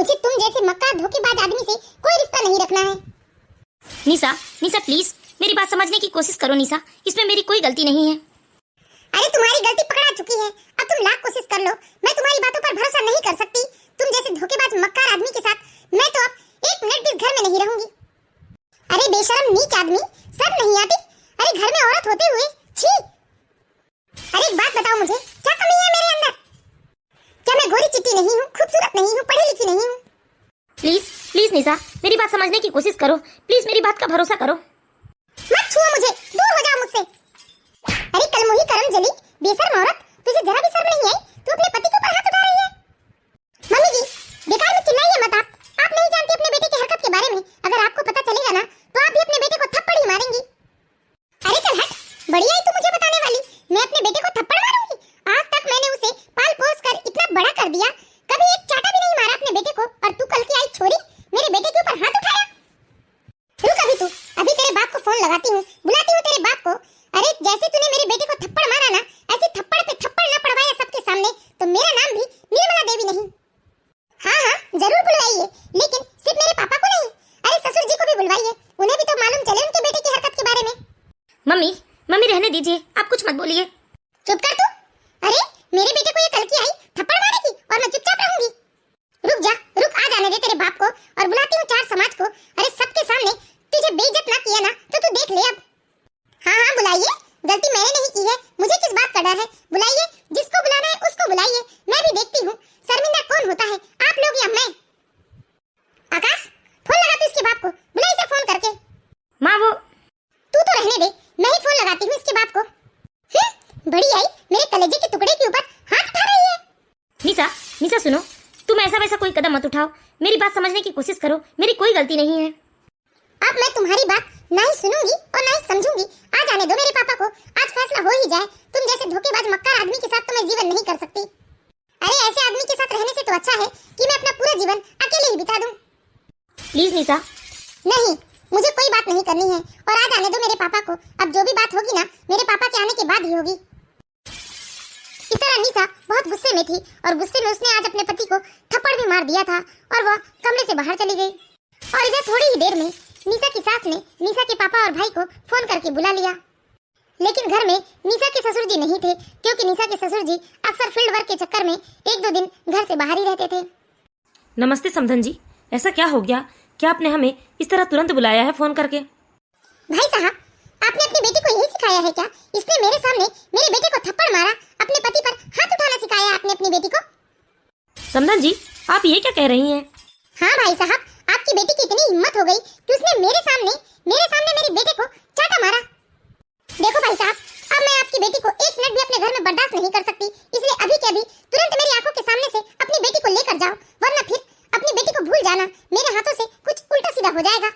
मुझे तुम जैसे मक्कार धोखेबाज आदमी से कोई रिश्ता नहीं रखना है। निशा, निशा प्लीज मेरी बात समझने की कोशिश करो निशा, इसमें मेरी कोई गलती नहीं है। अरे तुम्हारी गलती पकड़ा चुकी है, अब तुम लाख कोशिश कर लो, मैं तुम्हारी बातों पर भरोसा नहीं कर सकती। तुम जैसे धोखेबाज मक्कार आदमी के साथ मैं तो अब एक मिनट भी इस घर में नहीं रहूंगी। अरे बेशरम नीच आदमी, शर्म नहीं आती? अरे घर में औरत होते हुए, छी। अरे एक बात बताओ मुझे, क्या कमी है मेरे अंदर? क्या मैं गोरी चिट्टी नहीं हूँ, खूबसूरत नहीं हूँ, पढ़ी लिखी नहीं हूँ? प्लीज प्लीज निशा मेरी बात समझने की कोशिश करो, प्लीज मेरी बात का भरोसा करो। मत छुओ मुझे, दूर हो जाओ मुझसे। अरे कलमुही करम जली, बेशर्म औरत, तुझे जरा भी शर्म नहीं आई? तू अपने पति के ऊपर हाथ उठा रही है। मम्मी जी, बेकार में चिल्लाइए मत आप नहीं जानती अपने बेटे की हरकत के बारे में। अगर आपको पता चलेगा ना तो आप भी अपने बेटे को थप्पड़ ही मारेंगी। अरे चल हट, बढ़िया ही तू मुझे बताने वाली, मैं अपने बेटे को थप्पड़ मारूंगी? आज तक मैंने उसे पाल पोस कर इतना बड़ा कर दिया, कभी एक चाटा भी नहीं मारा अपने बेटे को, और तू कल की आई छोरी मेरे बेटे के ऊपर हाथ उठाया। रुक अभी तू, अभी तेरे बाप को फोन लगाती हूँ, बुलाती हूँ तेरे बाप को। अरे जैसे तूने मेरे बेटे को थप्पड़ मारा ना, ऐसे थप्पड़ पे थप्पड़ ना पड़वाया सबके सामने तो मेरा नाम भी निर्मला देवी नहीं। हाँ जरूर बुलवाइए, लेकिन सिर्फ मेरे पापा को नहीं, अरे ससुर जी को भी बुलवाइए, उन्हें भी तो मालूम चले उनके बेटे की हरकत के बारे में। मम्मी मम्मी रहने दीजिए, आप कुछ मत बोलिए। चुप कर तू। अरे मेरे बेटे को ये कल की आई थप्पड़ मारेगी और मैं चुपचाप रहूंगी? रुक जा, रुक, आ जाने दे तेरे बाप को और बुलाती हूँ चार समाज को। अरे सबके सामने तुझे बेइज्जत ना किया ना तो तू देख ले अब। हाँ बुलाइए, गलती मैंने नहीं की है, मुझे किस बात का डर है? बुलाइए, जिसको बुलाना है उसको बुलाइए, मैं भी देखती हूँ शर्मिंदा कौन होता है, आप लोग या मैं। आकाश, फोन लगा तू इसके बाप को, बुला इसे फोन करके। माँ वो तू तो रहने दे, मैं ही फोन लगाती हूँ इसके बाप को। बड़ी आई मेरे कलेजे के टुकड़े के ऊपर हाथ उठा रही है। निशा, निशा सुनो, तुम ऐसा वैसा कोई कदम मत उठाओ, मेरी बात समझने की कोशिश करो, मेरी कोई गलती नहीं है। अब मैं तुम्हारी बात ना ही सुनूंगी और ना ही समझूंगी। आ जाने दो मेरे पापा को, आज फैसला हो ही जाए। तुम जैसे धोखेबाज मक्कार आदमी के साथ तो मैं जीवन नहीं कर सकती। अरे ऐसे आदमी के साथ रहने से तो अच्छा है कि मैं अपना पूरा जीवन अकेले ही बिता दूं। प्लीज निशा। नहीं, मुझे कोई बात नहीं करनी है और आ जाने दो मेरे पापा को। अब जो भी बात होगी ना मेरे पापा के आने के बाद ही होगी। इस तरह निशा बहुत गुस्से में थी और गुस्से में उसने आज अपने पति को थप्पड़ भी मार दिया था और वह कमरे से बाहर चली गई। और इधर थोड़ी ही देर में निशा की सास ने निशा के पापा और भाई को फोन करके बुला लिया। लेकिन घर में निशा के ससुर जी नहीं थे, क्योंकि निशा के ससुर जी अक्सर फील्ड वर्क के चक्कर में एक दो दिन घर से बाहर ही रहते थे। नमस्ते समधन जी, ऐसा क्या हो गया? क्या आपने हमें इस तरह तुरंत बुलाया है फोन करके? भाई साहब, आपने अपनी बेटी को यही सिखाया है क्या? इसने मेरे सामने मेरे बेटे को थप्पड़ मारा, अपने पति पर हाथ उठाना सिखाया आपने अपनी बेटी को? समधन जी, आप ये क्या कह रही हैं? हाँ भाई साहब, आपकी बेटी की इतनी हिम्मत हो गई कि उसने मेरे सामने मेरे बेटे को चाटा मारा। देखो भाई साहब, अब मैं आपकी बेटी को एक मिनट भी अपने घर में बर्दाश्त नहीं कर सकती, इसलिए अभी के अभी तुरंत मेरी आंखों के सामने से अपनी बेटी को लेकर जाओ, वरना फिर अपनी बेटी को भूल जाना, मेरे हाथों से कुछ उल्टा सीधा हो जाएगा।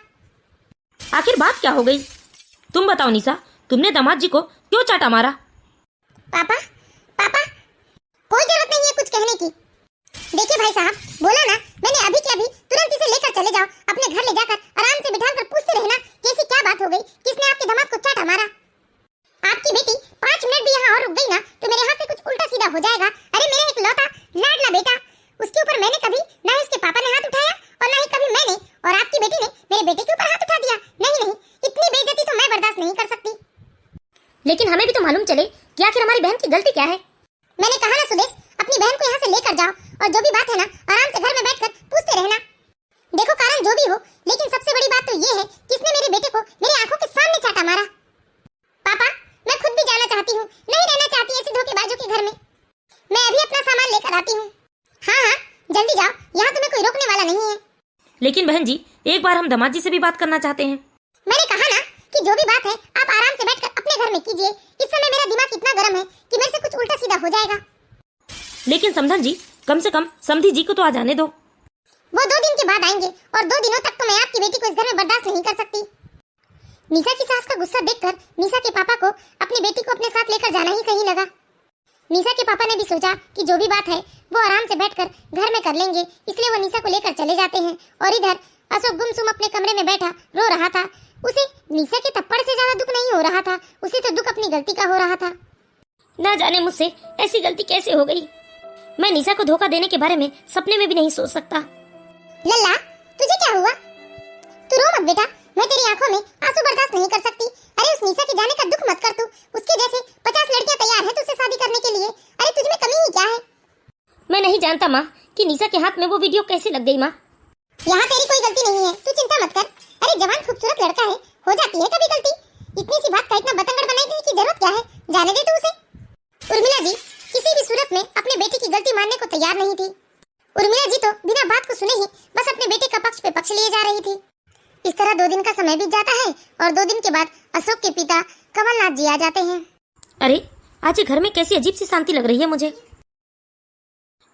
आखिर बात क्या हो गई? तुम बताओ निशा, तुमने दामाद जी को क्यों चाटा मारा? पापा, कोई जरूरत नहीं है कुछ कहने की। देखिए भाई साहब, बोला ना मैंने, अभी के अभी तुरंत इसे लेकर चले जाओ, अपने घर ले जाकर आराम से बिठाकर पूछते रहना कि ऐसी क्या बात हो गई, किसने आपके दामाद को चाटा मारा। आपकी बेटी 5 मिनट भी यहाँ और रुक गई ना तो मेरे हाथ से कुछ उल्टा सीधा हो जाएगा। अरे मेरा एक लौता लाडला बेटा, उसके ऊपर मैंने कभी ना उसके पापा ने हाथ उठाया और ना ही कभी मैंने, और आपकी बेटी ने मेरे बेटे के ऊपर हाथ उठा दिया। नहीं, इतनी बेइज्जती तो मैं बर्दाश्त नहीं कर सकती। लेकिन हमें भी तो मालूम चले कि आखिर हमारी बहन की गलती क्या है। मैंने कहा ना सुदेश, अपनी बहन को यहाँ से लेकर जाओ और जो भी बात है ना आराम से घर में बैठकर पूछते रहना। देखो कारण जो भी हो, लेकिन सबसे बड़ी बात तो ये है कि इसने मेरे बेटे को मेरी आंखों के सामने चाटा मारा। पापा, मैं खुद भी जाना चाहती हूँ, नहीं रहना चाहती ऐसे धोखेबाजों के घर में। मैं अभी अपना सामान लेकर आती हूँ। हाँ, जल्दी जाओ, यहाँ तुम्हें कोई रोकने वाला नहीं है। लेकिन बहन जी, एक बार हम दामाद जी से भी बात करना चाहते हैं। मैंने कहा ना कि जो भी बात है आप आराम से बैठकर अपने घर में कीजिए। इस समय मेरा दिमाग इतना गर्म है कि मेरे से कुछ उल्टा सीधा हो जाएगा। लेकिन समधन जी, कम से कम समधी जी को तो आ जाने दो। वो 2 दिन के बाद आएंगे और 2 दिनों तक तो मैं आपकी बेटी को इस घर में बर्दाश्त नहीं कर सकती। निशा की सास का गुस्सा देखकर निशा के पापा को अपनी बेटी को अपने साथ लेकर जाना ही सही लगा। निशा के पापा ने भी सोचा कि जो भी बात है वो आराम से बैठकर घर में कर लेंगे, इसलिए वो निशा को लेकर चले जाते हैं। और इधर अशोक गुमसुम अपने कमरे में बैठा रो रहा था। उसे निशा के थप्पड़ से ज्यादा दुख नहीं हो रहा था, उसे तो दुख अपनी गलती का हो रहा था। ना जाने मुझसे ऐसी गलती कैसे हो गई। मैं निशा को धोखा देने के बारे में सपने में भी नहीं सोच सकता। लल्ला, तुझे क्या हुआ? तू रो मत बेटा, मैं तेरी आंखों में आंसू बर्दाश्त नहीं कर सकती। अरे उस निशा के जाने का दुख मत कर तू। उसके जैसे 50 लड़कियां तैयार हैं तुझसे शादी करने के लिए। अरे तुझ में कमी ही क्या है? मैं नहीं जानता माँ कि निशा के हाथ में वो वीडियो कैसे लग गई माँ। यहाँ तेरी कोई गलती नहीं है, तू चिंता मत कर। अरे जवान खूबसूरत लड़का है, हो जाती है कभी गलती। इतनी सी बात का इतना बतंगड़ बनाने की जरूरत क्या है? जाने दे तू उसे। उर्मिला जी किसी भी सूरत में अपने बेटे की गलती मानने को तैयार नहीं थी। उर्मिला जी तो बिना बात को सुने ही बस अपने बेटे का पक्ष पे पक्ष लिए जा रही थी। इस तरह 2 दिन का समय बीत जाता है और 2 दिन के बाद अशोक के पिता कमलनाथ जी आ जाते हैं। अरे आज ये घर में कैसी अजीब सी शांति लग रही है मुझे।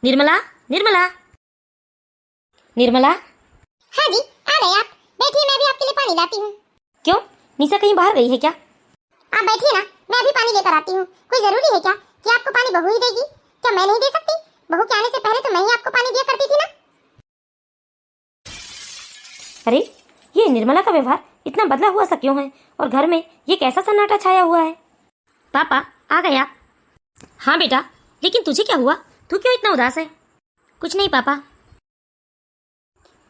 निर्मला, निर्मला, निर्मला। हाँ जी, आ गए आप। बैठिए, मैं भी आपके लिए पानी लाती हूँ। क्यों, निशा कहीं बाहर गई है क्या? आप बैठिए ना, मैं अभी पानी लेकर आती हूँ। कोई जरूरी है क्या कि आपको पानी बहू ही देगी? क्या मैं नहीं दे सकती? बहू के आने से पहले तो मैं ही आपको पानी दिया करती थी ना। अरे ये निर्मला का व्यवहार इतना बदला हुआ सा क्यों है और घर में ये कैसा सन्नाटा छाया हुआ है? पापा आ गए आप? हाँ बेटा, लेकिन तुझे क्या हुआ? तू क्यों इतना उदास है? कुछ नहीं पापा।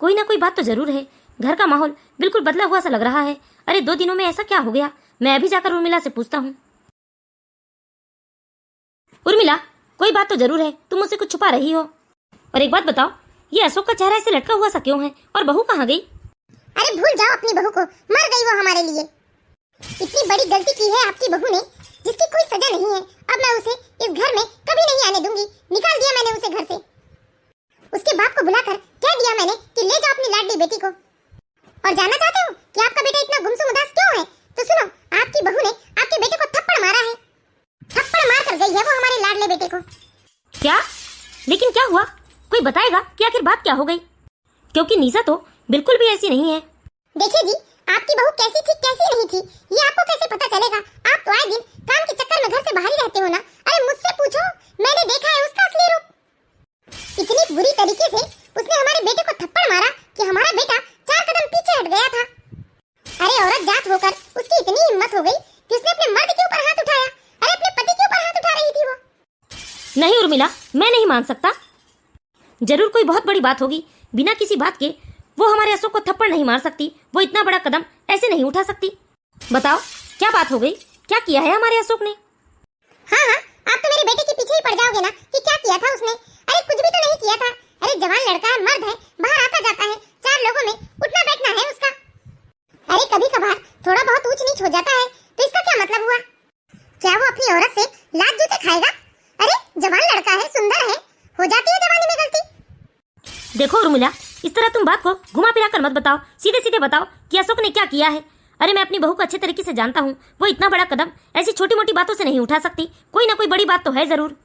कोई ना कोई बात तो जरूर है। घर का माहौल बिल्कुल बदला हुआ सा लग रहा है। अरे 2 दिनों में ऐसा क्या हो गया? मैं अभी जाकर उर्मिला से पूछता हूँ। उर्मिला, कोई बात तो जरूर है, तुम मुझसे कुछ छुपा रही हो। और एक बात बताओ, ये अशोक का चेहरा ऐसे लटका हुआ सा क्यों है और बहू कहाँ गई? अरे भूल जाओ अपनी बहू को, मर गई वो हमारे लिए। इतनी बड़ी गलती की है आपकी बहू ने जिसकी कोई सजा नहीं है। अब मैं उसे इस घर में कभी नहीं आने दूंगी। निकाल दिया मैंने उसे घर से। उसके बाप को बुलाकर कह दिया मैंने कि ले जाओ अपनी लाडली बेटी को। और जानना चाहते हो कि आपका बेटा इतना गुमसुम उदास क्यों है? तो सुनो, आपकी बहू ने आपके बेटे को थप्पड़ मारा है। थप्पड़ मार कर गई है वो हमारे लाडले बेटे को। क्या? लेकिन क्या हुआ? कोई बताएगा कि आखिर बात क्या हो गई? क्योंकि निशा तो बिल्कुल भी ऐसी नहीं है। देखिए जी, आपकी बहू कैसी थी कैसी नहीं थी ये आपको कैसे पता चलेगा? आप तो आए दिन काम के चक्कर में घर से बाहर ही रहते हो ना। अरे मुझसे पूछो, मैंने देखा है उसका असली रूप। इतनी बुरी तरीके से उसने हमारे बेटे को थप्पड़ मारा कि हमारा बेटा 4 कदम पीछे हट गया था। अरे औरत जात होकर उसकी इतनी हिम्मत हो गई कि उसने अपने मर्द के ऊपर हाथ उठाया। अरे अपने पति के ऊपर हाथ उठा रही थी वो। नहीं उर्मिला, मैं नहीं मान सकता। जरूर कोई बहुत बड़ी बात होगी। बिना किसी बात के वो हमारे अशोक को थप्पड़ नहीं मार सकती। वो इतना बड़ा कदम ऐसे नहीं उठा सकती। बताओ क्या बात हो गई? क्या किया है हमारे अशोक ने? हाँ हाँ, आप तो मेरे बेटे के पीछे ही पड़ जाओगे ना कि क्या किया था उसने। अरे कुछ भी तो नहीं किया था। अरे जवान लड़का है, मर्द है, बाहर आता जाता है, 4 लोगों में उठना बैठना है उसका। अरे कभी कभार थोड़ा बहुत ऊंच नीच हो जाता है तो इसका क्या मतलब हुआ? क्या वो अपनी औरत से लात जूते खाएगा? अरे जवान लड़का है, सुंदर है, हो जाती है जवानी में गलती। देखो उर्मिला, इस तरह तुम बात को घुमा फिरा कर मत बताओ। सीधे सीधे बताओ कि अशोक ने क्या किया है। अरे मैं अपनी बहू को अच्छे तरीके से जानता हूँ। वो इतना बड़ा कदम ऐसी छोटी मोटी बातों से नहीं उठा सकती। कोई ना कोई बड़ी बात तो है जरूर।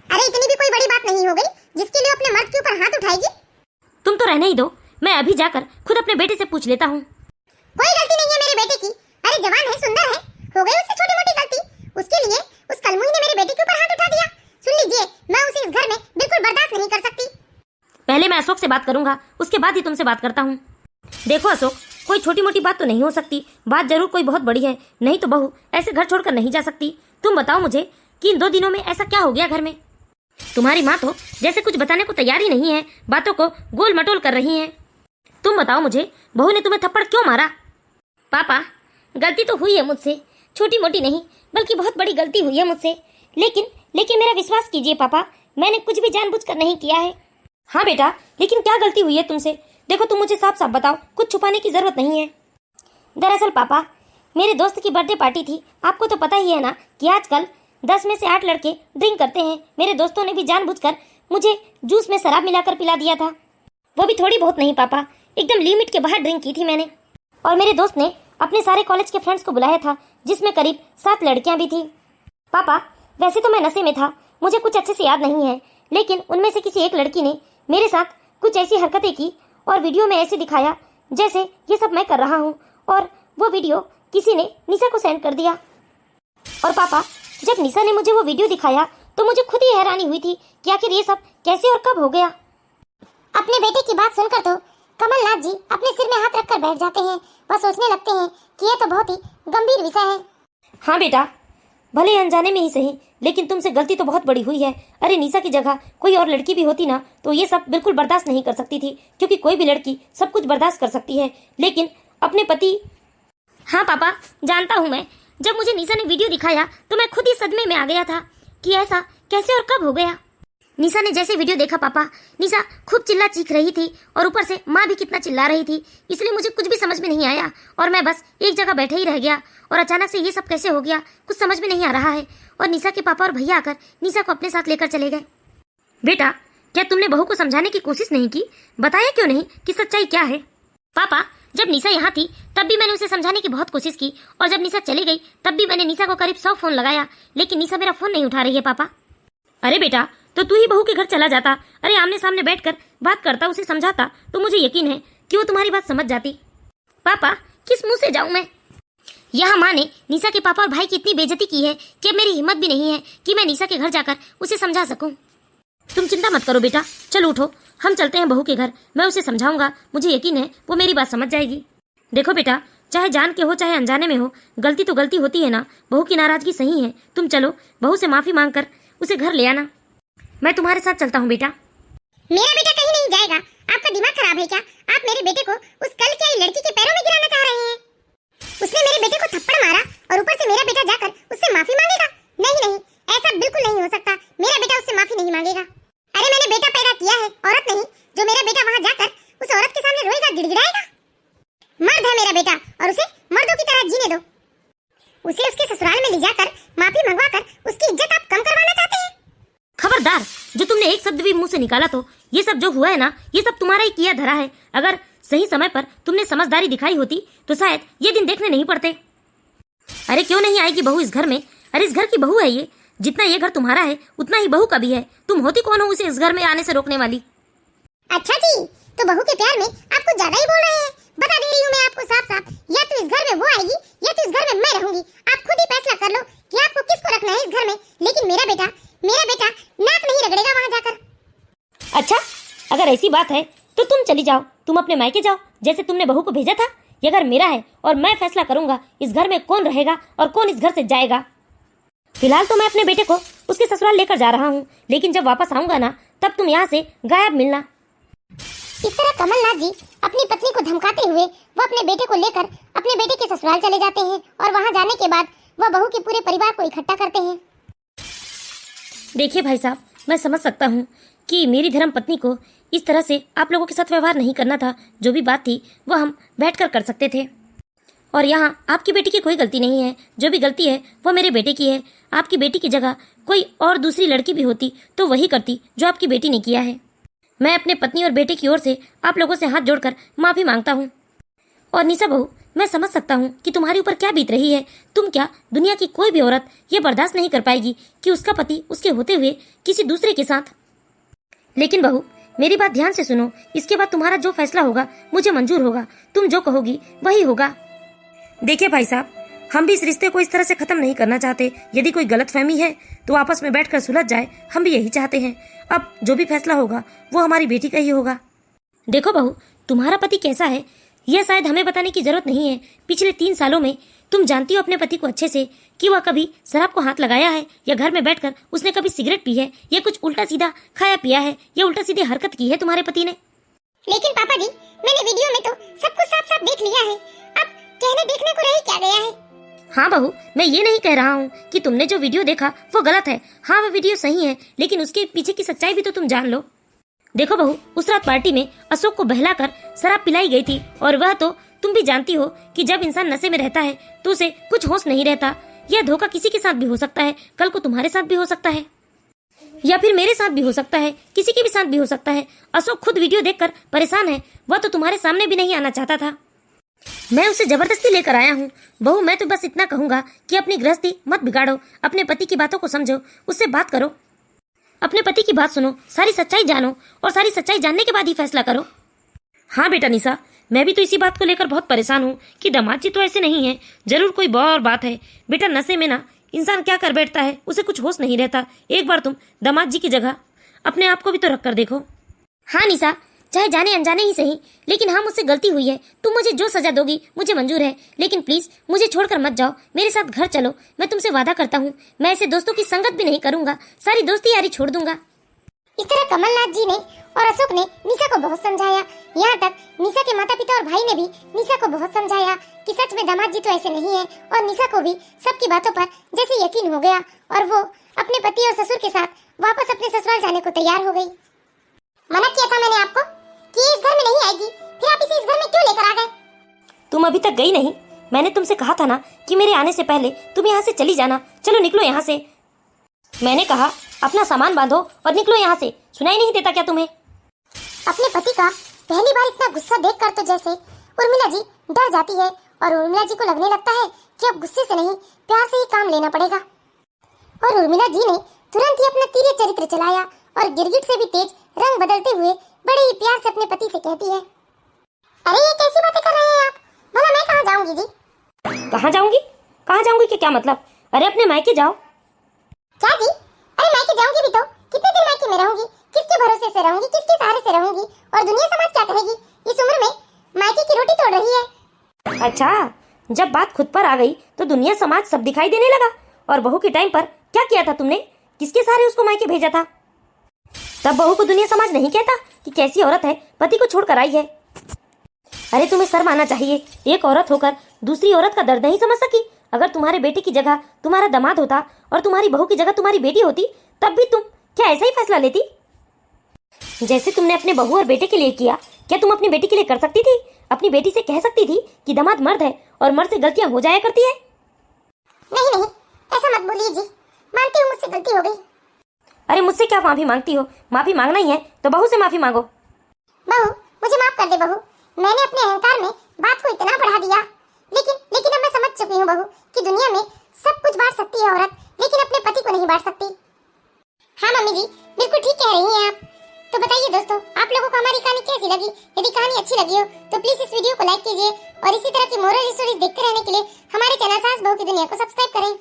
अरे इतनी भी कोई बड़ी बात नहीं हो गई जिसके लिए अपने मर्द के ऊपर हाथ उठाएगी। तुम तो रहने ही दो, मैं अभी जाकर खुद अपने बेटे से पूछ लेता हूँ। कोई गलती नहीं है मेरे बेटे की। अरे जवान है, सुंदर है, हो गई उससे छोटी मोटी गलती। उसके लिए उस कलमुही ने मेरे बेटे के ऊपर हाथ उठा दिया। सुन लीजिए, मैं उसे इस घर में बिल्कुल बर्दाश्त नहीं कर सकती। पहले मैं अशोक से बात करूंगा, उसके बाद ही तुमसे बात करता हूँ। देखो अशोक, कोई छोटी मोटी बात तो नहीं हो सकती। बात जरूर कोई बहुत बड़ी है, नहीं तो बहू ऐसे घर छोड़कर नहीं जा सकती। तुम बताओ मुझे कि इन 2 दिनों में ऐसा क्या हो गया घर में? तुम्हारी माँ तो जैसे कुछ बताने को तैयार ही नहीं है, बातों को गोल मटोल कर रही है। तुम बताओ मुझे, बहू ने तुम्हें थप्पड़ क्यों मारा? पापा, गलती तो हुई है मुझसे, छोटी मोटी नहीं बल्कि बहुत बड़ी गलती हुई है मुझसे। लेकिन मेरा विश्वास कीजिए पापा, मैंने कुछ भी जानबूझकर नहीं किया है। हाँ बेटा, लेकिन क्या गलती हुई है तुमसे? देखो तुम मुझे साफ साफ बताओ, कुछ छुपाने की जरूरत नहीं है। दरअसल पापा, मेरे दोस्त की बर्थडे पार्टी थी। आपको तो पता ही है ना कि आजकल 10 में से 8 लड़के ड्रिंक करते हैं। मेरे दोस्तों ने भी जानबूझकर मुझे जूस में शराब मिलाकर पिला दिया था। वो भी थोड़ी बहुत नहीं पापा, एकदम लिमिट के बाहर ड्रिंक की थी मैंने। और मेरे दोस्त ने अपने सारे कॉलेज के फ्रेंड्स को बुलाया था, जिसमें करीब 7 लड़कियां भी थी। पापा, वैसे तो मैं नशे में था, मुझे कुछ अच्छे से याद नहीं है, लेकिन उनमें से किसी एक लड़की ने मेरे साथ कुछ ऐसी हरकतें की और वीडियो में ऐसे दिखाया जैसे ये सब मैं कर रहा हूँ। और वो वीडियो किसी ने निशा को सेंड कर दिया। और पापा, जब निशा ने मुझे वो वीडियो दिखाया तो मुझे खुद ही हैरानी हुई थी कि आखिर ये सब कैसे और कब हो गया। अपने बेटे की बात सुनकर तो कमलनाथ जी अपने सिर में हाथ रखकर बैठ जाते हैं। वह सोचने लगते हैं कि यह तो बहुत ही गंभीर विषय है। हाँ बेटा, भले अनजाने में ही सही, लेकिन तुमसे गलती तो बहुत बड़ी हुई है। अरे निशा की जगह कोई और लड़की भी होती ना तो ये सब बिल्कुल बर्दाश्त नहीं कर सकती थी, क्योंकि कोई भी लड़की सब कुछ बर्दाश्त कर सकती है, लेकिन अपने पति। हाँ पापा, जानता हूँ मैं। जब मुझे निशा ने वीडियो दिखाया तो मैं खुद ही सदमे में आ गया था कि ऐसा कैसे और कब हो गया। निशा ने जैसे वीडियो देखा पापा, निशा खूब चिल्ला चीख रही थी और ऊपर से माँ भी कितना चिल्ला रही थी, इसलिए मुझे कुछ भी समझ में नहीं आया और मैं बस एक जगह बैठे ही रह गया। और अचानक से ये सब कैसे हो गया कुछ समझ में नहीं आ रहा है। और निशा के पापा और भैया आकर निशा को अपने साथ लेकर चले गए। बेटा, क्या तुमने बहू को समझाने की कोशिश नहीं की? बताया क्यों नहीं कि सच्चाई क्या है? पापा, जब निशा यहाँ थी तब भी मैंने उसे समझाने की बहुत कोशिश की, और जब निशा चली गई तब भी मैंने निशा को करीब 100 फोन लगाया, लेकिन निशा मेरा फोन नहीं उठा रही है पापा। अरे बेटा, तो तू ही बहू के घर चला जाता, अरे आमने सामने बैठकर बात करता, उसे समझाता, तो मुझे यकीन है कि वो तुम्हारी बात समझ जाती। पापा, किस मुंह से जाऊं मैं? यहाँ माँ ने निशा के पापा और भाई की इतनी बेइज्जती की है कि अब मेरी हिम्मत भी नहीं है कि मैं निशा के घर जाकर उसे समझा सकूं। तुम चिंता मत करो बेटा, चलो उठो, हम चलते हैं बहू के घर। मैं उसे समझाऊंगा, मुझे यकीन है वो मेरी बात समझ जाएगी। देखो बेटा, चाहे जान के हो चाहे अनजाने में हो, गलती तो गलती होती है ना। बहू की नाराजगी सही है, तुम चलो बहू से माफी मांगकर उसे घर ले आना। मैं तुम्हारे साथ चलता हूँ बेटा। मेरा बेटा कहीं नहीं जाएगा। आपका दिमाग खराब है क्या? आप मेरे बेटे को उस कल की आई लड़की के पैरों में गिराना चाह रहे हैं। उसने मेरे बेटे को थप्पड़ मारा और ऊपर से मेरा बेटा जाकर उससे माफी मांगेगा? नहीं नहीं, ऐसा बिल्कुल नहीं हो सकता। मेरा बेटा उससे माफी नहीं मांगेगा। अरे मैंने बेटा पैदा किया है, औरत नहीं, जो मेरा बेटा वहाँ जाकर उस औरत के सामने रोएगा, गिड़गिड़ाएगा। मर्द है मेरा बेटा और उसे मर्दों की तरह जीने दो। उसे उसके ससुराल में ले जाकर माफी मंगवाकर उसकी इज्जत आप कम करवाना चाहते हैं? खबरदार, जो तुमने एक शब्द भी मुंह से निकाला तो ये सब जो हुआ है ना, ये सब तुम्हारा ही किया धरा है। अगर सही समय पर तुमने समझदारी दिखाई होती तो शायद ये दिन देखने नहीं पड़ते। अरे क्यों नहीं आएगी बहू इस घर में? अरे इस घर की बहू है ये, जितना ये घर तुम्हारा है उतना ही बहू का भी है। तुम होती कौन हो उसे इस घर में आने से रोकने वाली? अच्छा जी, तो बहू के प्यार में आप कुछ ज्यादा ही बोल रहे हैं। बता दे रही हूँ मैं आपको साफ साफ, या तो इस घर में वो आएगी या तो इस घर में मैं रहूंगी। आप खुद ही फैसला कर लो कि आपको किसको रखना है इस घर में। लेकिन मेरा बेटा नाक नहीं रगड़ेगा वहाँ जाकर। अच्छा, अगर ऐसी बात है तो तुम चली जाओ, तुम अपने मायके जाओ, जैसे तुमने बहू को भेजा था। ये घर मेरा है और मैं फैसला करूंगा इस घर में कौन रहेगा और कौन इस घर से जाएगा। फिलहाल तो मैं अपने बेटे को उसके ससुराल लेकर जा रहा हूँ, लेकिन जब वापस आऊंगा ना तब तुम यहाँ से गायब मिलना। इस तरह कमलनाथ जी अपनी पत्नी को धमकाते हुए वो अपने बेटे को लेकर अपने बेटे के ससुराल चले जाते हैं और वहाँ जाने के बाद वह बहू के पूरे परिवार को इकट्ठा करते हैं। देखिए भाई साहब, मैं समझ सकता हूँ कि मेरी धर्म पत्नी को इस तरह से आप लोगों के साथ व्यवहार नहीं करना था। जो भी बात थी वो हम बैठकर कर सकते थे, और यहाँ आपकी बेटी की कोई गलती नहीं है। जो भी गलती है वो मेरे बेटे की है। आपकी बेटी की जगह कोई और दूसरी लड़की भी होती तो वही करती जो आपकी बेटी ने किया है। मैं अपने पत्नी और बेटे की ओर से आप लोगों से हाथ जोड़कर माफी मांगता हूँ। और निशा बहू, मैं समझ सकता हूँ कि तुम्हारे ऊपर क्या बीत रही है। तुम क्या, दुनिया की कोई भी औरत ये बर्दाश्त नहीं कर पाएगी कि उसका पति उसके होते हुए किसी दूसरे के साथ। लेकिन बहू, मेरी बात ध्यान से सुनो, इसके बाद तुम्हारा जो फैसला होगा मुझे मंजूर होगा। तुम जो कहोगी वही होगा। देखिए भाई साहब, हम भी इस रिश्ते को इस तरह से खत्म नहीं करना चाहते। यदि कोई गलतफहमी है तो आपस में बैठकर सुलझ जाए, हम भी यही चाहते हैं। अब जो भी फैसला होगा वो हमारी बेटी का ही होगा। देखो बहू, तुम्हारा पति कैसा है यह शायद हमें बताने की जरूरत नहीं है। पिछले 3 सालों में तुम जानती हो अपने पति को अच्छे से कि वह कभी शराब को हाथ लगाया है या घर में बैठकर उसने कभी सिगरेट पी है या कुछ उल्टा सीधा खाया पिया है या उल्टा सीधे हरकत की है तुम्हारे पति ने। लेकिन पापा जी, मैंने वीडियो में तो सब कुछ साफ साफ देख लिया है। अब कहने देखने को रह क्या गया है? हाँ बहू, मैं ये नहीं कह रहा हूँ कि तुमने जो वीडियो देखा वो गलत है। हाँ, वो वीडियो सही है, लेकिन उसके पीछे की सच्चाई भी तो तुम जान लो। देखो बहू, उस रात पार्टी में अशोक को बहलाकर शराब पिलाई गई थी, और वह तो तुम भी जानती हो कि जब इंसान नशे में रहता है तो उसे कुछ होश नहीं रहता। यह धोखा किसी के साथ भी हो सकता है, कल को तुम्हारे साथ भी हो सकता है, या फिर मेरे साथ भी हो सकता है, किसी के भी साथ भी हो सकता है। अशोक खुद वीडियो देखकर परेशान है, वह तो तुम्हारे सामने भी नहीं आना चाहता था। मैं उसे जबरदस्ती लेकर आया हूँ। बहू, मैं तो बस इतना कहूंगा कि अपनी गृहस्थी मत बिगाड़ो, अपने पति की बातों को समझो, उससे बात करो, अपने पति की बात सुनो, सारी सच्चाई जानो, और सारी सच्चाई जानने के बाद ही फैसला करो। हाँ बेटा निशा, मैं भी तो इसी बात को लेकर बहुत परेशान हूँ कि दामाद जी तो ऐसे नहीं है, जरूर कोई और बात है। बेटा, नशे में ना इंसान क्या कर बैठता है, उसे कुछ होश नहीं रहता। एक बार तुम दामाद जी की जगह अपने आप को भी तो रख कर देखो। हाँ निशा, चाहे जाने अनजाने ही सही, लेकिन हाँ मुझसे गलती हुई है। तुम मुझे जो सजा दोगी मुझे मंजूर है, लेकिन प्लीज मुझे छोड़कर मत जाओ, मेरे साथ घर चलो। मैं तुमसे वादा करता हूँ मैं ऐसे दोस्तों की संगत भी नहीं करूंगा, सारी दोस्ती यारी छोड़ दूंगा। इस तरह कमलनाथ जी ने और अशोक ने निशा को बहुत समझाया। यहाँ तक निशा के माता पिता और भाई ने भी निशा को बहुत समझाया कि सच में दामाद जी तो ऐसे नहीं है, और निशा को भी सबकी बातों पर जैसे यकीन हो गया और वो अपने पति और ससुर के साथ वापस अपने ससुराल जाने को तैयार हो गई। मना किया था मैंने आपको कि इस घर में नहीं आएगी, फिर आप इसे इस घर में क्यों लेकर आ गए? तुम अभी तक गई नहीं, मैंने तुमसे कहा था ना कि मेरे आने से पहले तुम यहाँ से चली जाना। चलो निकलो यहाँ से, मैंने कहा अपना सामान बांधो और निकलो यहाँ से। सुनाई नहीं देता क्या तुम्हें? अपने पति का पहली बार इतना गुस्सा देखकर तो जैसे उर्मिला जी डर जाती है, और उर्मिला जी को लगने लगता है कि अब गुस्से से नहीं प्यार से ही काम लेना पड़ेगा। और उर्मिला जी ने तुरंत ही अपना तीर्य चरित्र चलाया और गिरगिट से भी तेज रंग बदलते हुए बड़े ही प्यार से अपने पति से कहती है, अरे ये कैसी बातें कर रहे हैं आप? भला मैं कहाँ जाऊंगी जी? कहाँ जाऊंगी? कहाँ जाऊंगी कि क्या मतलब? अरे अपने मायके जाओ। क्या जी? अरे मायके जाऊंगी भी तो कितने दिन मायके में रहूंगी? किसके भरोसे से रहूंगी? किसके सहारे से रहूंगी? और दुनिया समाज क्या कहेगी? इस उम्र में मायके की रोटी तोड़ रही है। अच्छा, जब बात खुद पर आ गई तो दुनिया समाज सब दिखाई देने लगा। और बहू के टाइम पर क्या किया था तुमने? किसके सहारे उसको मायके भेजा था? तब बहू को दुनिया समाज नहीं कहता कि कैसी औरत है, पति को छोड़कर आई है। अरे तुम्हें शर्म आना चाहिए, एक औरत होकर दूसरी औरत का दर्द नहीं समझ सकी। अगर तुम्हारे बेटे की जगह तुम्हारा दामाद होता और तुम्हारी बहू की जगह तुम्हारी बेटी होती, तब भी तुम क्या ऐसा ही फैसला लेती? जैसे तुमने अपने बहू और बेटे के लिए किया, क्या तुम अपनी बेटी के लिए कर सकती थी? अपनी बेटी से कह सकती थी कि दामाद मर्द है और मर्द से गलतियां हो जाया करती है। नहीं नहीं, ऐसा मत बोलिए जी, मानती हूँ मुझसे गलती हो गई। अरे मुझसे क्या माफी मांगती हो? माफी मांगना ही है तो बहू से माफी मांगो। बहू मुझे माफ कर दे बहू, मैंने अपने अहंकार में बात को इतना बढ़ा दिया। लेकिन अब मैं समझ चुकी हूँ बहू कि दुनिया में सब कुछ बांट सकती है औरत, लेकिन अपने पति को नहीं बांट सकती। हाँ मम्मी जी, बिल्कुल ठीक कह रही हैं आप। तो बताइए दोस्तों, आप लोगों को हमारी कहानी कैसी लगी? यदि कहानी अच्छी लगी हो तो प्लीज इस वीडियो को लाइक कीजिए और इसी तरह की मोरल स्टोरीज देखते रहने के लिए हमारे चैनल सास बहू की दुनिया को सब्सक्राइब करें।